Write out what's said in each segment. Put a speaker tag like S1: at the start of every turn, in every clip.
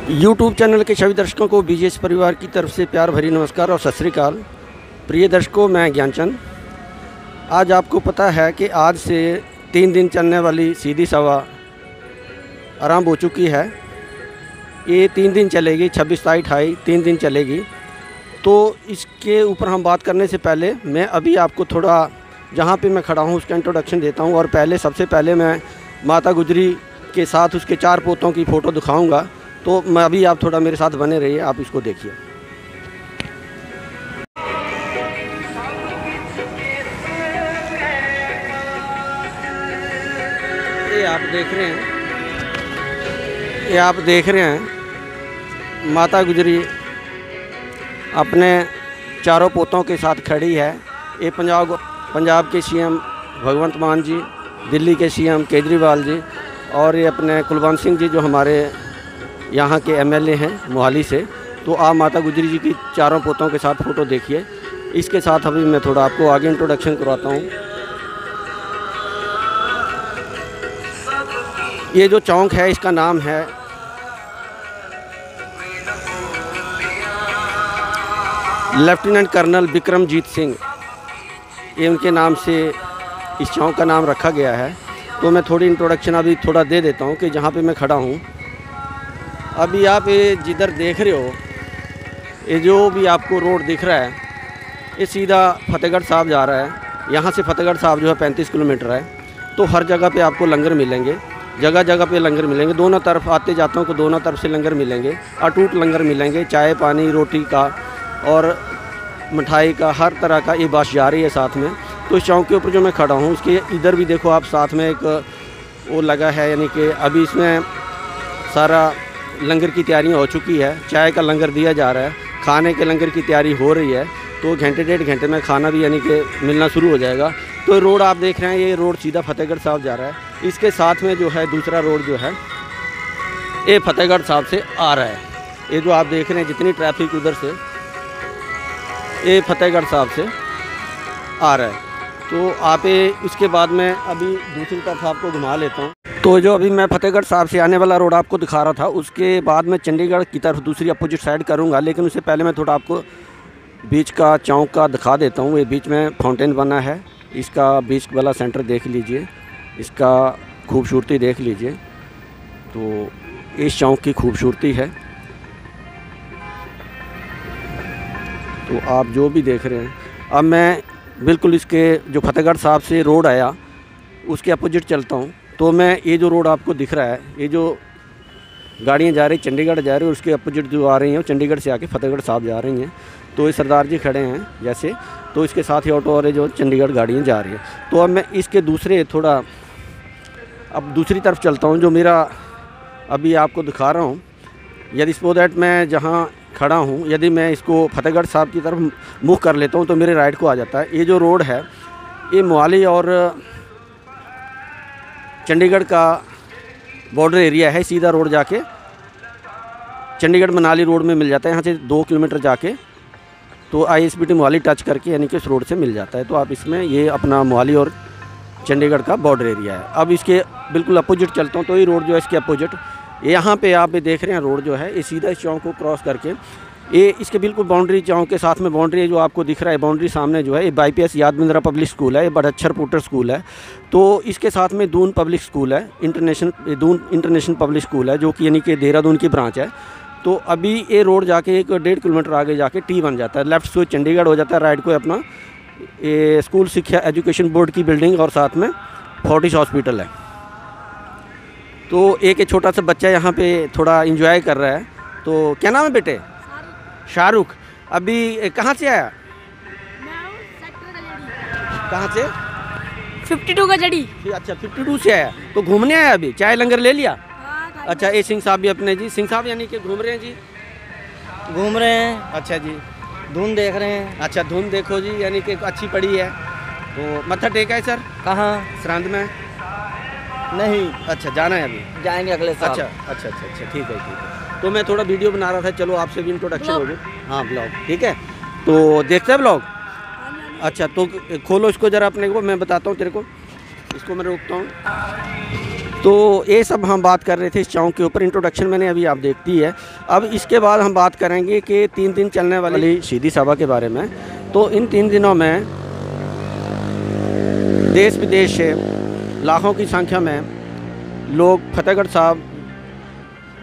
S1: YouTube channel के सभी दर्शकों को बीजेएस परिवार की तरफ से प्यार भरी नमस्कार और सत श्री अकाल। प्रिय दर्शकों, मैं ज्ञानचंद। आज आपको पता है कि आज से 3 दिन चलने वाली सीधी सभा आरंभ हो चुकी है। ये 3 दिन चलेगी, 26, 27, 28 3 दिन चलेगी। तो इसके ऊपर हम बात करने से पहले मैं अभी आपको थोड़ा जहाँ पे मैं खड़ा हूँ उसका इंट्रोडक्शन देता हूँ। और सबसे पहले मैं माता गुजरी के साथ उसके 4 पोतों की फ़ोटो दिखाऊँगा। तो मैं अभी आप थोड़ा मेरे साथ बने रहिए, आप इसको देखिए। ये आप देख रहे हैं माता गुजरी अपने 4 पोतों के साथ खड़ी है। ये पंजाब के सीएम भगवंत मान जी, दिल्ली के सीएम केजरीवाल जी और ये अपने कुलवंत सिंह जी जो हमारे यहाँ के एमएलए हैं मोहाली से। तो आप माता गुजरी जी की 4 पोतों के साथ फ़ोटो देखिए। इसके साथ अभी मैं थोड़ा आपको आगे इंट्रोडक्शन करवाता हूँ। ये जो चौक है इसका नाम है लेफ्टिनेंट कर्नल विक्रमजीत सिंह। ये उनके नाम से इस चौक का नाम रखा गया है। तो मैं थोड़ी इंट्रोडक्शन अभी थोड़ा दे देता हूँ कि जहाँ पे मैं खड़ा हूँ। अभी आप ये जिधर देख रहे हो, ये जो भी आपको रोड दिख रहा है, ये सीधा फतेहगढ़ साहब जा रहा है। यहाँ से फतेहगढ़ साहब जो है 35 किलोमीटर है। तो हर जगह पे आपको लंगर मिलेंगे, जगह जगह पे लंगर मिलेंगे। दोनों तरफ आते जाते हो तो दोनों तरफ से लंगर मिलेंगे, अटूट लंगर मिलेंगे। चाय पानी रोटी का और मिठाई का हर तरह का ये बात जा रही है साथ में। तो इस चौक के ऊपर जो मैं खड़ा हूँ उसके इधर भी देखो आप, साथ में एक वो लगा है, यानी कि अभी इसमें सारा लंगर की तैयारियां हो चुकी है। चाय का लंगर दिया जा रहा है, खाने के लंगर की तैयारी हो रही है। तो घंटे 1.5 घंटे में खाना भी यानी कि मिलना शुरू हो जाएगा। तो रोड आप देख रहे हैं, ये रोड सीधा फतेहगढ़ साहब जा रहा है। इसके साथ में जो है दूसरा रोड जो है ये फतेहगढ़ साहब से आ रहा है। ये जो आप देख रहे हैं जितनी ट्रैफिक उधर से, ये फतेहगढ़ साहब से आ रहा है। तो आप इसके बाद में अभी दूसरी तरफ आपको घुमा लेता हूँ। तो जो अभी मैं फतेहगढ़ साहब से आने वाला रोड आपको दिखा रहा था, उसके बाद मैं चंडीगढ़ की तरफ दूसरी अपोजिट साइड करूँगा। लेकिन उससे पहले मैं थोड़ा आपको बीच का चौक का दिखा देता हूँ। ये बीच में फाउंटेन बना है, इसका बीच वाला सेंटर देख लीजिए, इसका खूबसूरती देख लीजिए। तो इस चौक की खूबसूरती है। तो आप जो भी देख रहे हैं, अब मैं बिल्कुल इसके जो फतेहगढ़ साहब से रोड आया उसके अपोजिट चलता हूँ। तो मैं ये जो रोड आपको दिख रहा है, ये जो गाड़ियाँ जा रही चंडीगढ़ जा रही है, उसके अपोजिट जो आ रही हैं वो चंडीगढ़ से आके फतेहगढ़ साहब जा रही हैं। तो ये सरदार जी खड़े हैं जैसे, तो इसके साथ ही ऑटो वाले जो चंडीगढ़ गाड़ियाँ जा रही हैं। तो अब मैं इसके अब दूसरी तरफ चलता हूँ जो मेरा अभी आपको दिखा रहा हूँ। यदि सो दैट मैं जहाँ खड़ा हूँ, यदि मैं इसको फतेहगढ़ साहब की तरफ मुँह कर लेता हूँ तो मेरे राइट को आ जाता है। ये जो रोड है ये मोहाली और चंडीगढ़ का बॉर्डर एरिया है। सीधा रोड जाके चंडीगढ़ मनाली रोड में मिल जाता है। यहाँ से 2 किलोमीटर जाके तो ISBT मोहाली टच करके यानी कि इस रोड से मिल जाता है। तो आप इसमें ये अपना मोहाली और चंडीगढ़ का बॉर्डर एरिया है। अब इसके बिल्कुल अपोजिट चलता हूँ। तो ये रोड जो है इसके अपोजिट, यहाँ पे आप देख रहे हैं रोड जो है ये सीधा इस चौक को क्रॉस करके ये इसके बिल्कुल बाउंड्री, चौक के साथ में बाउंड्री जो आपको दिख रहा है, बाउंड्री सामने जो है ये BIPS याद बिंद्रा पब्लिक स्कूल है। ये बड़च्छर पुटर स्कूल है। तो इसके साथ में दून पब्लिक स्कूल है, दून इंटरनेशनल पब्लिक स्कूल है, जो कि यानी कि देहरादून की ब्रांच है। तो अभी ये रोड जाके 1.5 किलोमीटर आगे जाके T बन जाता है। लेफ्ट से चंडीगढ़ हो जाता है, राइट को अपना ये स्कूल शिक्षा एजुकेशन बोर्ड की बिल्डिंग और साथ में फोर्टिस हॉस्पिटल है। तो एक छोटा सा बच्चा यहाँ पे थोड़ा इंजॉय कर रहा है। तो क्या नाम है बेटे? शाहरुख। अभी कहाँ से आया? कहाँ से?
S2: 52 का जड़ी।
S1: अच्छा, 52 से आया। तो घूमने आया अभी? चाय लंगर ले लिया? अच्छा, ये सिंह साहब भी अपने जी, सिंह साहब यानी कि घूम रहे हैं जी?
S3: घूम रहे हैं।
S1: अच्छा जी,
S3: धुन देख रहे हैं।
S1: अच्छा, धुन देखो जी, यानी कि अच्छी पड़ी है। तो मत्था टेका है सर?
S3: कहाँ?
S1: श्रांत में
S3: नहीं।
S1: अच्छा, जाना है अभी?
S3: जाएंगे अगले साल।
S1: अच्छा, ठीक है। तो मैं थोड़ा वीडियो बना रहा था, चलो आपसे भी इंट्रोडक्शन हो गया। हाँ, ब्लॉग, ठीक है। तो देखते हैं ब्लॉग? अच्छा, तो खोलो इसको ज़रा अपने को, मैं बताता हूँ तेरे को। इसको मैं रोकता हूँ। तो ये सब हम बात कर रहे थे इस चौक के ऊपर। इंट्रोडक्शन मैंने अभी आप देख दी है। अब इसके बाद हम बात करेंगे कि 3 दिन चलने वाली सीधी सभा के बारे में। तो इन 3 दिनों में देश विदेश से लाखों की संख्या में लोग फतेहगढ़ साहब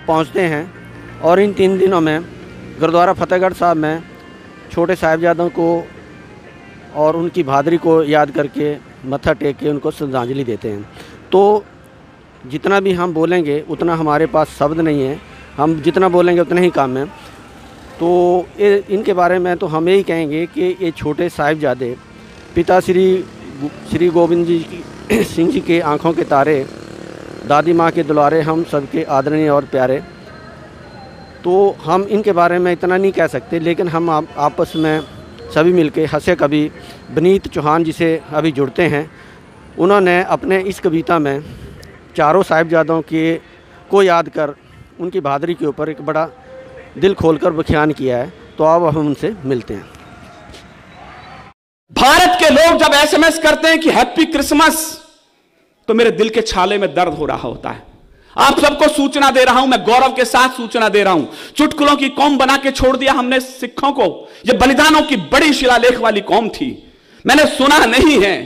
S1: पहुंचते हैं और इन 3 दिनों में गुरुद्वारा फतेहगढ़ साहब में छोटे साहिबजादों को और उनकी बहादुरी को याद करके मत्था टेक के उनको श्रद्धांजलि देते हैं। तो जितना भी हम बोलेंगे उतना हमारे पास शब्द नहीं है, हम जितना बोलेंगे उतना ही काम है। तो इनके बारे में तो हम यही कहेंगे कि ये छोटे साहिबजादे पिता श्री गोविंद जी सिंह जी के आँखों के तारे, दादी माँ के दुलारे, हम सबके आदरणीय और प्यारे। तो हम इनके बारे में इतना नहीं कह सकते, लेकिन हम आपस में सभी मिलके हंसे कभी। बनीत चौहान जिसे अभी जुड़ते हैं, उन्होंने अपने इस कविता में चारों साहिबजादों को याद कर उनकी बहादुरी के ऊपर एक बड़ा दिल खोलकर बयान किया है। तो अब हम उनसे मिलते हैं।
S4: भारत के लोग जब एसएमएस करते हैं कि हैप्पी क्रिसमस, तो मेरे दिल के छाले में दर्द हो रहा होता है। आप सबको सूचना दे रहा हूं, मैं गौरव के साथ सूचना दे रहा हूं। चुटकुलों की कौम बना के छोड़ दिया हमने सिखों को। यह बलिदानों की बड़ी शिलालेख वाली कौम थी। मैंने सुना नहीं है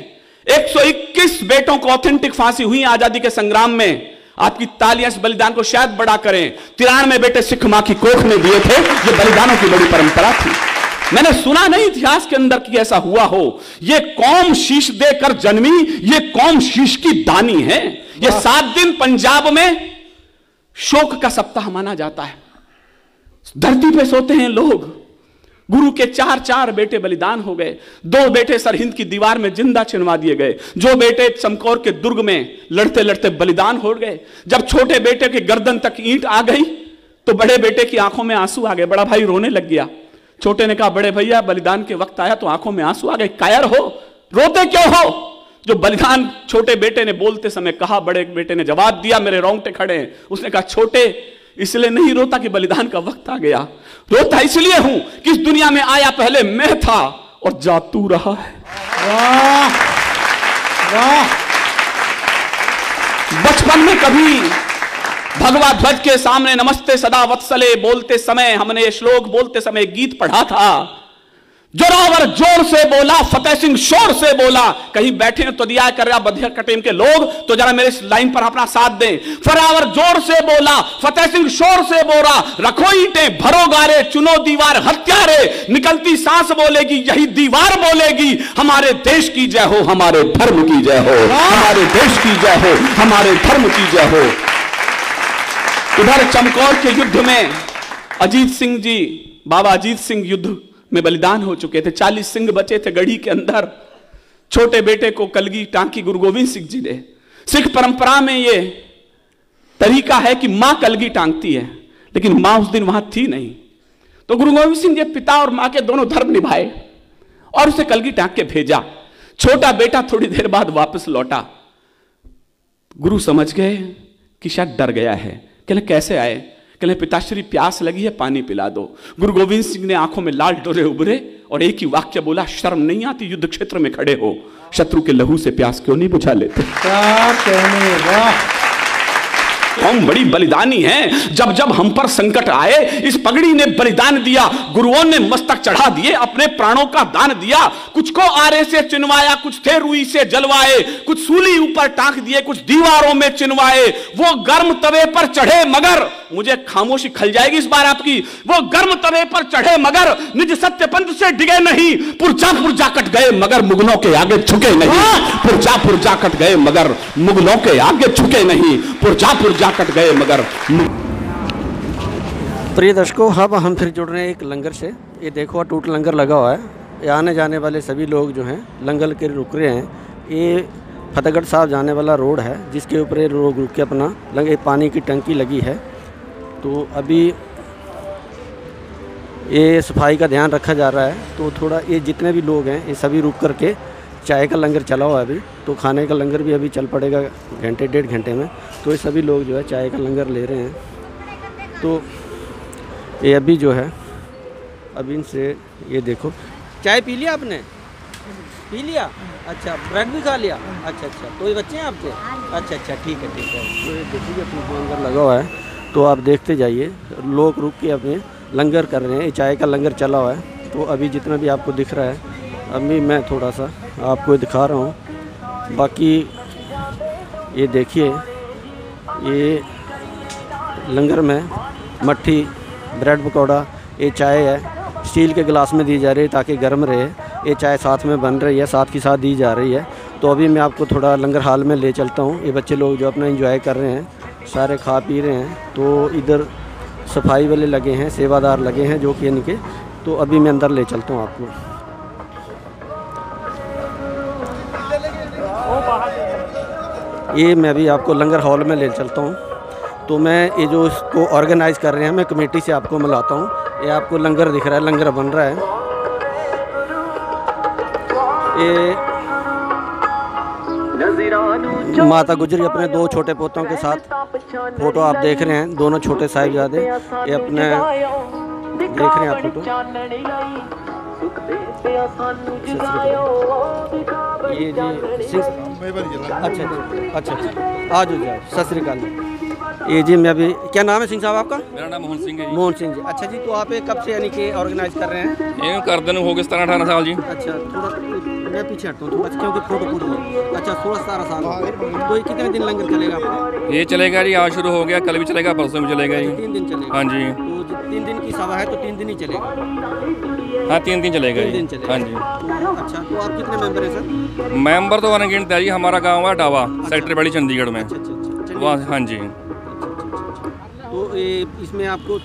S4: 121 बेटों को ऑथेंटिक फांसी हुई आजादी के संग्राम में। आपकी तालियां इस बलिदान को शायद बड़ा करें। 93 बेटे सिख मां की कोख में दिए थे। यह बलिदानों की बड़ी परंपरा थी। मैंने सुना नहीं इतिहास के अंदर कि ऐसा हुआ हो। यह कौम शीश देकर जन्मी, यह कौम शीश की दानी है। यह 7 दिन पंजाब में शोक का सप्ताह माना जाता है। धरती पे सोते हैं लोग। गुरु के 4 बेटे बलिदान हो गए। 2 बेटे सरहिंद की दीवार में जिंदा चिनवा दिए गए। जो बेटे चमकौर के दुर्ग में लड़ते लड़ते बलिदान हो गए। जब छोटे बेटे के गर्दन तक ईंट आ गई तो बड़े बेटे की आंखों में आंसू आ गए। बड़ा भाई रोने लग गया। छोटे ने कहा, बड़े भैया बलिदान के वक्त आया तो आंखों में आंसू आ गए, कायर हो, रोते क्यों हो? जो बलिदान छोटे बेटे ने बोलते समय कहा, बड़े बेटे ने जवाब दिया, मेरे रोंगटे खड़े हैं। उसने कहा, छोटे इसलिए नहीं रोता कि बलिदान का वक्त आ गया, रोता इसलिए हूं कि इस दुनिया में आया पहले मैं था और जा तू रहा है। वाह वाह। बचपन में कभी भगवा ध्वज के सामने नमस्ते सदा वत्सले बोलते समय हमने ये श्लोक बोलते समय गीत पढ़ा था। जोरावर जोर से बोला, फतेह सिंह शोर से बोला। कहीं बैठे हैं तो दिया कर रहा बधिया कटेम के लोग, तो जरा मेरे इस लाइन पर अपना साथ दें। फरावर जोर से बोला, फतेह सिंह शोर से बोला, रखो ईंटें भरो गारे, चुनो दीवार हत्यारे, निकलती सांस बोलेगी यही दीवार बोलेगी, हमारे देश की जय हो, हमारे धर्म की जय हो, हमारे देश की जय हो, हमारे धर्म की जय हो। उधर चमकौर के युद्ध में अजीत सिंह जी, बाबा अजीत सिंह युद्ध में बलिदान हो चुके थे। 40 सिंह बचे थे गढ़ी के अंदर। छोटे बेटे को कलगी टांकी गुरु गोविंद सिंह जी ने। सिख परंपरा में यह तरीका है कि मां कलगी टांगती है, लेकिन मां उस दिन वहां थी नहीं। तो गुरु गोविंद सिंह जी पिता और मां के दोनों धर्म निभाए और उसे कलगी टांग के भेजा। छोटा बेटा थोड़ी देर बाद वापस लौटा। गुरु समझ गए कि शायद डर गया है। कहले कैसे आए? कहले पिताश्री प्यास लगी है, पानी पिला दो। गुरु गोविंद सिंह ने आंखों में लाल डोरे उभरे और एक ही वाक्य बोला, शर्म नहीं आती युद्ध क्षेत्र में खड़े हो, शत्रु के लहू से प्यास क्यों नहीं बुझा लेते? क्या कहने, वाह। हम बड़ी बलिदानी हैं। जब जब हम पर संकट आए, इस पगड़ी ने बलिदान दिया। गुरुओं ने मस्तक चढ़ा दिए, अपने प्राणों का दान दिया। कुछ को आरे से चिनवाया, कुछ थे रुई से जलवाए, कुछ सूली ऊपर टांक दिए, कुछ दीवारों में चिनवाए। वो गर्म तवे पर चढ़े मगर, मुझे खामोशी खल जाएगी इस बार आपकी, वो गर्म तवे पर चढ़े मगर निज सत्य पंथ से डिगे नहीं। पुरजा पुरजा कट गए मगर मुगलों के आगे झुके नहीं। पुरजा पुरजा कट गए मगर मुगलों के आगे झुके नहीं। पुरजा पुरजा कट गए मगर।
S1: प्रिय दर्शकों, अब हम फिर जुड़ रहे हैं एक लंगर से। ये देखो अटूट लंगर लगा हुआ है। आने जाने वाले सभी लोग जो हैं लंगर के रुक रहे हैं। ये फतेहगढ़ साहब जाने वाला रोड है, जिसके ऊपर ये लोग रुक के अपना लंगर, पानी की टंकी लगी है। तो अभी ये सफाई का ध्यान रखा जा रहा है। तो थोड़ा ये जितने भी लोग हैं ये सभी रुक करके, चाय का लंगर चला हुआ है अभी, तो खाने का लंगर भी अभी चल पड़ेगा घंटे 1.5 घंटे में। तो ये सभी लोग जो है चाय का लंगर ले रहे हैं। तो ये अभी जो है, अभी इनसे ये देखो, चाय पी लिया आपने? पी लिया? अच्छा, ब्रेड भी खा लिया? अच्छा अच्छा, तो ये बच्चे हैं आपके? अच्छा अच्छा, ठीक है ठीक है। तो ये देखिए अपने लंगर लगा हुआ है, तो आप देखते जाइए, लोग रुक के अपने लंगर कर रहे हैं। ये चाय का लंगर चला हुआ है। तो अभी जितना भी आपको दिख रहा है, अभी मैं थोड़ा सा आपको दिखा रहा हूँ। बाकी ये देखिए, ये लंगर में मट्ठी, ब्रेड पकौड़ा, ये चाय है स्टील के गिलास में दी जा रही है ताकि गर्म रहे। ये चाय साथ में बन रही है, साथ की साथ दी जा रही है। तो अभी मैं आपको थोड़ा लंगर हाल में ले चलता हूँ। ये बच्चे लोग जो अपना एंजॉय कर रहे हैं, सारे खा पी रहे हैं। तो इधर सफाई वाले लगे हैं, सेवादार लगे हैं जो कि इनके। तो अभी मैं अंदर ले चलता हूँ आपको। ये मैं भी आपको लंगर हॉल में ले चलता हूँ। तो मैं ये जो इसको ऑर्गेनाइज़ कर रहे हैं, मैं कमेटी से आपको मिलाता हूँ। ये आपको लंगर दिख रहा है, लंगर बन रहा है। ये माता गुजरी अपने 2 छोटे पोतों के साथ फ़ोटो आप देख रहे हैं, दोनों छोटे साहिबजादे। ये अपने देख रहे हैं आप फोटो। ये जी अच्छा अच्छा अच्छा, आज हो जाए। सत श्री अकाल जी। ये जी मैं भी, क्या नाम है सिंह साहब आपका?
S5: मेरा नाम मोहन सिंह है जी।
S1: मोहन सिंह जी। अच्छा जी, तो आप ये कब से यानी कि ऑर्गेनाइज कर रहे हैं?
S5: ये करदे हो गए 17-18 साल जी।
S1: अच्छा, थोड़ा मैं पीछे हटता हूँ थोड़ा, क्योंकि फोटो पूरी है। अच्छा, 16-17 साल हो गए। तो ये कितने दिन लंगर चलेगा आपका?
S5: ये चलेगा जी, आज शुरू हो गया, कल भी चलेगा, परसों भी चलेगा जी।
S1: 3 दिन चलेगा?
S5: हाँ जी।
S1: तो 3 दिन की सभा है तो 3 दिन ही चलेगा?
S5: हाँ, 3 दिन चलेगा
S1: 3
S5: जी।
S1: दिन चलेगा।
S5: हाँ जी।
S1: तो अच्छा, तो आप कितने मेंबर हैं सर?
S5: मेंबर तो अनगिनत है जी। हमारा गाँव है डावा, सेक्टर बड़ी चंडीगढ़ में।
S1: अच्छा अच्छा अच्छा,
S5: वहाँ हाँ जी।
S1: तो ये इसमें आपको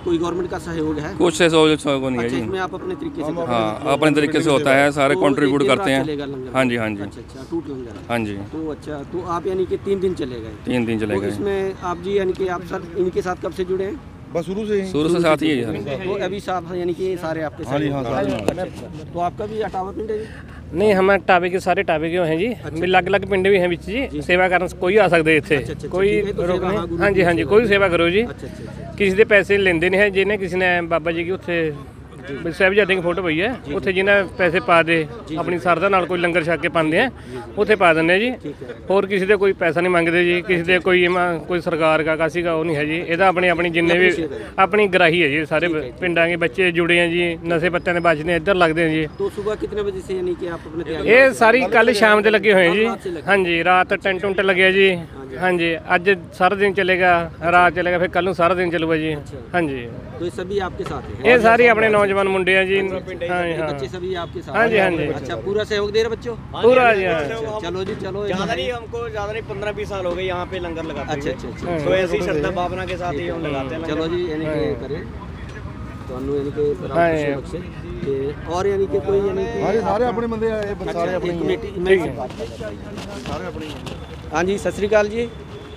S1: कोई गवर्नमेंट का सहयोग है?
S5: कुछ से सहयोग नहीं है
S1: अच्छा,
S5: जी।
S1: इसमें आप अपने तरीके से?
S5: हाँ, अपने तरीके से होता है, सारे
S1: तो
S5: कंट्रीब्यूट
S1: एक दिन
S5: करते
S1: रात
S5: हैं।
S1: चलेगा लंगर?
S5: हाँ जी हाँ जी।
S1: अच्छा अच्छा, टूट लंगर।
S5: हाँ जी,
S1: तो अच्छा, तो आप यानी कि 3 दिन चलेगा?
S5: 3 दिन
S1: तो
S5: चलेगा जी।
S1: इसमें आप जी यानी कि आप सर इनके साथ कब से जुड़े हैं?
S6: बस शुरू से ही।
S5: शुरू से साथ ही है जी सर।
S1: तो अभी साहब यानी कि सारे आपके साथ?
S6: हाँ, सारे।
S1: अच्छा अच्छा, तो आपका भी अटावा पिंड है जी?
S7: नहीं, हमारे टाबे के सारे टाबे के हैं जी। अलग अलग पिंड भी हैं बिच जी। सेवा करन कोई आ सकते इत्थे,
S1: अच्छा,
S7: कोई
S1: ठीक है, तो
S7: रोक
S1: सेवा, हाँ,
S7: नहीं।
S1: गुरु
S7: हाँ जी
S1: की
S7: हाँ जी,
S1: सेवा।
S7: कोई सेवा करो जी।
S1: अच्छा अच्छा अच्छा,
S7: किसी ਦੇ ਪੈਸੇ ਲੈਂਦੇ ਨਹੀਂ ਹੈ। ਜਿਹਨੇ ਕਿਸੇ ਨੇ ਬਾਬਾ ਜੀ ਕੀ ਉੱਥੇ ਸਾਹਿਬਜ਼ਾਦੇ ਦੀ ਫੋਟੋ ਪਈ ਹੈ, ਉੱਥੇ ਜਿਹਨੇ ਪੈਸੇ ਪਾ ਦੇ ਆਪਣੀ ਸਰਦਾ ਨਾਲ ਕੋਈ ਲੰਗਰ ਛਕ ਕੇ ਪਾਉਂਦੇ ਆ, ਉੱਥੇ ਪਾ ਦਿੰਦੇ ਆ ਜੀ। ਹੋਰ ਕਿਸੇ ਦੇ ਕੋਈ ਪੈਸਾ ਨਹੀਂ ਮੰਗਦੇ ਜੀ। ਕਿਸੇ ਦੇ ਕੋਈ ਸਰਕਾਰ ਦਾ ਕਾਸੀ ਦਾ ਉਹ ਨਹੀਂ ਹੈ ਜੀ। ਇਹਦਾ ਆਪਣੀ ਜਿੰਨੇ ਵੀ ਆਪਣੀ ਗਰਾਹੀ ਹੈ ਜੀ। ਸਾਰੇ ਪਿੰਡਾਂ ਦੇ ਬੱਚੇ ਜੁੜੇ ਆ ਜੀ, ਨਸ਼ੇ ਪੱਤਿਆਂ ਦੇ ਬਚਦੇ ਇੱਧਰ ਲੱਗਦੇ ਆ ਜੀ।
S1: तो सुबह कितने बजे से यानी कि आप अपने तैयारी?
S7: ਇਹ ਸਾਰੀ ਕੱਲ ਸ਼ਾਮ ਦੇ ਲੱਗੇ ਹੋਏ ਜੀ। ਹਾਂਜੀ, ਰਾਤ ਟੈਂਟ ਟੁੰਟ ਲੱਗਿਆ ਜੀ। ਹਾਂਜੀ, ਅੱਜ ਸਾਰਾ ਦਿਨ ਚੱਲੇਗਾ, ਰਾਤ ਚੱਲੇਗਾ, ਫਿਰ ਕੱਲ ਨੂੰ ਸਾਰਾ ਦਿਨ ਚੱਲੂਗਾ ਜੀ। ਹਾਂਜੀ,
S1: तो ये सभी आपके साथ हैं?
S7: ਇਹ ਸਾਰੇ ਆਪਣੇ ਨੌਜਵਾਨ ਮੁੰਡੇ ਆ ਜੀ। ਹਾਂ
S1: ये
S7: ਹਾਂ,
S1: बच्चे सभी आपके साथ?
S7: हाँ जी, हाँ जी।
S1: अच्छा, पूरा सहयोग दे रहे बच्चों?
S7: ਪੂਰਾ ਜੀ। ਹਾਂ,
S1: चलो जी चलो।
S3: ज़्यादा नहीं, हमको ज़्यादा नहीं, 15-20 साल हो गए यहाँ पे लंगर लगाते
S1: अच्छा
S3: हुए।
S1: अच्छा अच्छा,
S3: तो ऐसी श्रद्धा भावना के साथ ही हम लगाते हैं
S1: चलो
S3: लंगर।
S1: जी, यानी कि करें ਤੁਹਾਨੂੰ यानी कि
S7: हाँ,
S1: खुशी बख्शे। ते और यानी कि कोई यानी कि
S6: हाँ जी, सारे अपने बंदे आए, सारे अपने ही हैं।
S1: कमेटी में
S6: सारे अपने ही हैं।
S1: हाँ जी, सत श्री अकाल जी।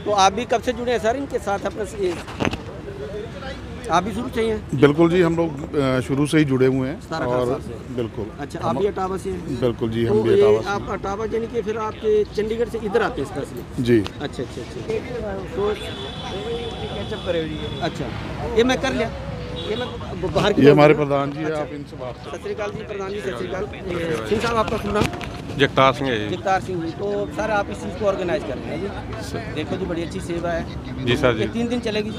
S1: तो आप भी कब से जुड़े हैं सर इनके साथ? अपने आप भी शुरू से ही हैं?
S6: बिल्कुल जी, हम लोग शुरू से ही जुड़े हुए हैं।
S1: 17-18
S6: और
S1: साल से?
S6: बिल्कुल।
S1: अच्छा, आप भी अटावा से हैं?
S6: बिल्कुल जी,
S1: तो
S6: हम भी
S1: ये
S6: अटावा से।
S1: आप अटावा यानी कि फिर आपके चंडीगढ़ से इधर आते हैं स्पेशली?
S6: जी।
S1: अच्छा अच्छा अच्छा, तो अच्छा, ये मैं कर लिया। ये मैं बाहर की
S6: ये हमारे
S1: तरफ-
S6: प्रधान जी है,
S1: अच्छा।
S6: आप इनसे बात
S1: सत श्री अकाल जी प्रधान जी, सत श्री अकाल। सिंह साहब आपका शुभ नाम?
S8: जगतार सिंह है जी।
S1: जगतार सिंह जी। तो सर आप इस चीज़ को ऑर्गेनाइज कर रहे हैं जी? देखो जी, बड़ी अच्छी सेवा है
S8: जी सर
S1: ये
S8: जी।
S1: 3 दिन चलेगी जी?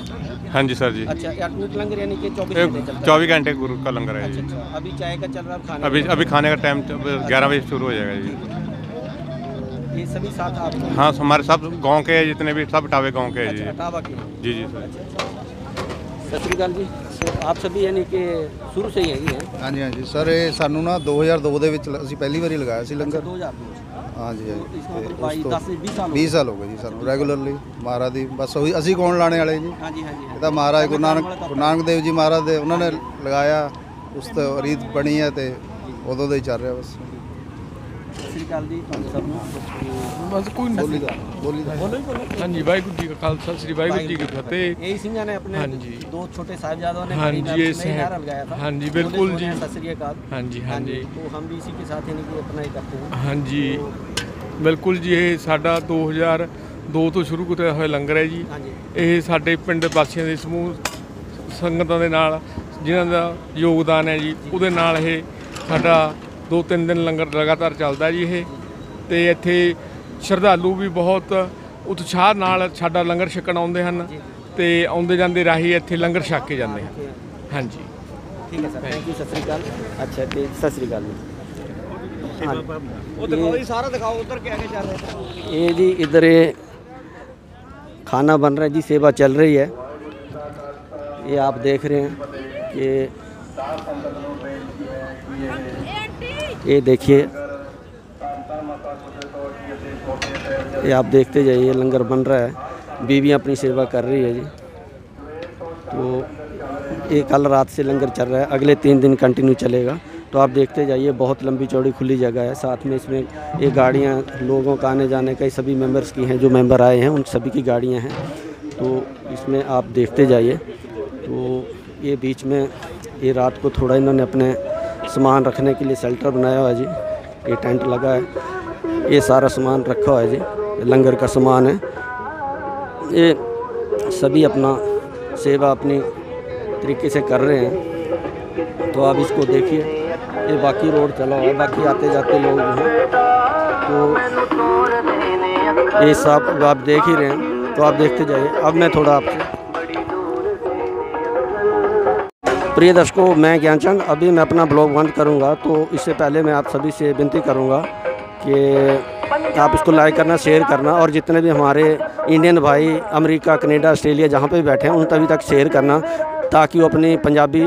S8: हाँ जी सर जी।
S1: अच्छा, या टूट लंगर यानी कि 24
S8: ये
S1: घंटे चलता है?
S8: 24 घंटे गुरु का लंगर है
S1: अच्छा
S8: जी।
S1: अच्छा, अभी चाय का चल रहा है, खाने
S8: अभी खाने का टाइम 11 बजे शुरू हो जाएगा जी।
S1: का? ये सभी साथ आप?
S8: हाँ, हमारे सब गांव के जितने भी सब टावे गांव के हैं
S1: अच्छा,
S8: जी।
S1: अटावा के हैं।
S8: जी जी सर।
S1: सत श्री अकाल जी। तो आप सभी यानी कि शुरू से ही हैं?
S9: हाँ जी हाँ जी सर, ਇਹ ਸਾਨੂੰ ਨਾ 2002 ਦੇ ਵਿੱਚ ਅਸੀਂ ਪਹਿਲੀ ਵਾਰੀ ਲਗਾਇਆ ਸੀ ਲੰਗਰ।
S1: 2000
S9: हाँ जी हाँ
S1: तो
S9: जी।
S1: इसका
S9: ਤੇ
S1: मतलब
S9: ਉਸ
S1: 22
S9: ਤੋਂ
S1: 10 से 20 साल
S9: 20 ਸਾਲ ਹੋ ਗਏ ਜੀ ਸਾਨੂੰ ਰੈਗੂਲਰਲੀ ਮਹਾਰਾਜ ਦੀ। ਬਸ ਉਹੀ ਅਸੀਂ ਕੌਣ ਲਾਣੇ ਵਾਲੇ ਜੀ।
S1: हाँ जी हाँ जी
S9: ਇਹ ਤਾਂ ਮਹਾਰਾਜ ਗੁਰੂ ਨਾਨਕ ਦੇਵ ਜੀ ਮਹਾਰਾਜ ਦੇ ਉਹਨਾਂ ਨੇ ਲਗਾਇਆ, ਉਸ ਤੋਂ ਰੀਤ ਬਣੀ ਹੈ ਤੇ ਉਦੋਂ ਦਾ ਹੀ ਚੱਲ ਰਿਹਾ ਬਸ।
S1: ਸਤਿ ਸ਼੍ਰੀ ਅਕਾਲ ਜੀ ਤੁਹਾਨੂੰ ਸਭ ਨੂੰ।
S6: बस कोई
S9: ਬੋਲੀ ਦਾ ਬੋਲੀ ਦਾ।
S6: हाँ जी, वाहिगुरू जी का खालसा, श्री वाहिगुरू जी की फतेह।
S1: यही सिंह ने अपने
S6: हाँ जी।
S1: 2 छोटे साहिबजादों ने
S6: हाँ
S1: बड़ी
S6: जी,
S1: महल
S6: ये
S1: में
S6: से-
S1: नारा लगाया था।
S6: हाँ जी,
S1: बोले
S6: बिल्कुल
S1: सोने
S6: जी।
S1: सत श्री अकाल।
S6: हाँ जी हाँ जी
S1: तो हम भी इसी के साथ यानी कि अपना ही करते हैं।
S6: हाँ जी, ਬਿਲਕੁਲ ਜੀ। ਇਹ ਸਾਡਾ 2002 ਤੋਂ ਸ਼ੁਰੂ ਕੀਤਾ ਹੋਇਆ ਲੰਗਰ ਹੈ ਜੀ।
S1: हाँ जी
S6: ਇਹ ਸਾਡੇ ਪਿੰਡ ਵਾਸੀਆਂ ਦੇ ਸਮੂਹ ਸੰਗਤਾਂ ਦੇ ਨਾਲ ਜਿਨ੍ਹਾਂ ਦਾ ਯੋਗਦਾਨ ਹੈ ਜੀ, ਉਹਦੇ ਨਾਲ ਇਹ ਸਾਡਾ 2-3 ਦਿਨ ਲੰਗਰ ਲਗਾਤਾਰ ਚੱਲਦਾ ਜੀ ਇਹ। ਤੇ ਇੱਥੇ ਸ਼ਰਧਾਲੂ ਵੀ ਬਹੁਤ ਉਤਸ਼ਾਹ ਨਾਲ ਸਾਡਾ ਲੰਗਰ ਛਕਣ ਆਉਂਦੇ ਹਨ ਤੇ ਆਉਂਦੇ ਜਾਂਦੇ ਰਾਹੀ ਇੱਥੇ ਲੰਗਰ ਛਕ ਕੇ ਜਾਂਦੇ ਹਨ। ਹਾਂਜੀ
S1: ठीक है सर, थैंक यू, सत श्रीकाल। अच्छा ठीक, सत श्रीकाल जी। हाँ
S3: वो दिखाओ जी, सारा दिखाओ उधर क्या क्या चल रहा है।
S1: ये जी इधर ये खाना बन रहा है जी, सेवा चल रही है। ये आप देख रहे हैं कि ये देखिए, ये आप देखते जाइए, लंगर बन रहा है, बीवियाँ अपनी सेवा कर रही है जी। तो ये कल रात से लंगर चल रहा है, अगले 3 दिन कंटिन्यू चलेगा। तो आप देखते जाइए, बहुत लंबी चौड़ी खुली जगह है। साथ में इसमें ये गाड़ियाँ लोगों का आने जाने का सभी मेंबर्स की हैं, जो मेंबर आए हैं उन सभी की गाड़ियाँ हैं। तो इसमें आप देखते जाइए। तो ये बीच में ये रात को थोड़ा इन्होंने अपने सामान रखने के लिए शेल्टर बनाया हुआ है जी। ये टेंट लगा है, ये सारा सामान रखा हुआ है जी, लंगर का सामान है। ये सभी अपना सेवा अपनी तरीके से कर रहे हैं। तो आप इसको देखिए, ये बाकी रोड चला हुआ है, बाकी आते जाते लोग हैं। तो ये सब आप देख ही रहे हैं, तो आप देखते जाइए। अब मैं थोड़ा आपसे, प्रिय दर्शकों, मैं ज्ञानचंद, अभी मैं अपना ब्लॉग बंद करूंगा। तो इससे पहले मैं आप सभी से विनती करूंगा कि आप इसको लाइक करना, शेयर करना, और जितने भी हमारे इंडियन भाई अमेरिका, कनाडा, ऑस्ट्रेलिया जहाँ पे भी बैठे हैं उन तभी तक शेयर करना, ताकि वो अपनी पंजाबी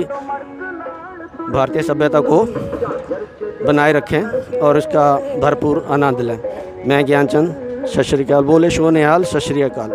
S1: भारतीय सभ्यता को बनाए रखें और इसका भरपूर आनंद लें। मैं ज्ञानचंद, सत श्री अकाल। बोले शो निहाल, सत श्री अकाल।